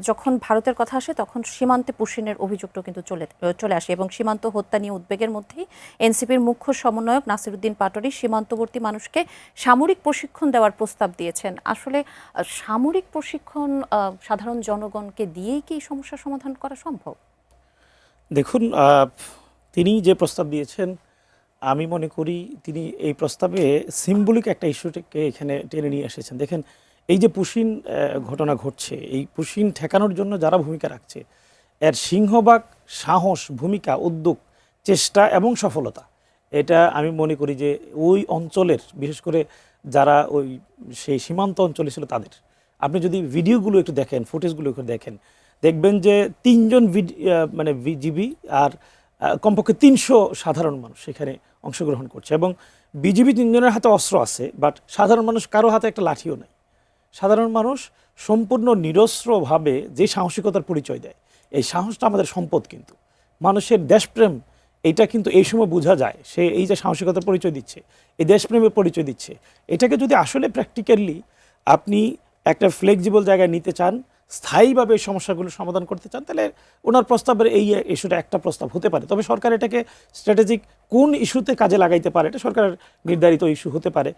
যখন ভারতের কথা আসে তখন সীমান্তে পুশিনের অভিযোগটাও কিন্তু চলে আসে এবং সীমান্ত হত্যা নিয়ে উদ্বেগের মধ্যেই এনসিপির মুখ্য সমন্বয়ক নাসিরুদ্দিন পাটোয়ারি সীমান্তবর্তী মানুষকে সামরিক প্রশিক্ষণ দেওয়ার প্রস্তাব দিয়েছেন। আসলে সামরিক প্রশিক্ষণ সাধারণ জনগণকে দিয়েই কি এই সমস্যার সমাধান করা সম্ভব? দেখুন, তিনি যে প্রস্তাব দিয়েছেন আমি মনে করি তিনি এই প্রস্তাবে সিম্বলিক একটা ইস্যুটাকে এখানে টেনে নিয়ে এসেছেন। দেখেন, এই যে পুশিন ঘটনা ঘটছে, এই পুশিন ঠেকানোর জন্য যারা ভূমিকা রাখছে, এর সিংহভাগ সাহস, ভূমিকা, উদ্যোগ, চেষ্টা এবং সফলতা, এটা আমি মনে করি যে ওই অঞ্চলের, বিশেষ করে যারা ওই সেই সীমান্ত অঞ্চলে ছিল তাদের। আপনি যদি ভিডিওগুলো একটু দেখেন, ফুটেজগুলো একটু দেখেন, দেখবেন যে 3জন মানে বিজিবি আর কমপক্ষে 300 সাধারণ মানুষ সেখানে অংশগ্রহণ করছে এবং বিজিবি 3জনের হাতে অস্ত্র আছে, বাট সাধারণ মানুষ কারো হাতে একটা লাঠিও নেই। সাধারণ মানুষ সম্পূর্ণ নিরস্ত্রভাবে যে সাহসিকতার পরিচয় দেয়, এই সাহসটা আমাদের সম্পদ। কিন্তু মানুষের দেশপ্রেম, এটা কিন্তু এই সময় বোঝা যায়। সে এই যে সাহসিকতার পরিচয় দিচ্ছে, এই দেশপ্রেমের পরিচয় দিচ্ছে, এটাকে যদি আসলে প্র্যাকটিক্যালি আপনি একটা ফ্লেক্সিবল জায়গায় নিতে চান, স্থায়ীভাবে এই সমস্যাগুলো সমাধান করতে চান, তাহলে ওনার প্রস্তাবের এই ইস্যুটা একটা প্রস্তাব হতে পারে। তবে সরকার এটাকে স্ট্র্যাটেজিক কোন ইস্যুতে কাজে লাগাইতে পারে, এটা সরকারের নির্ধারিত ইস্যু হতে পারে।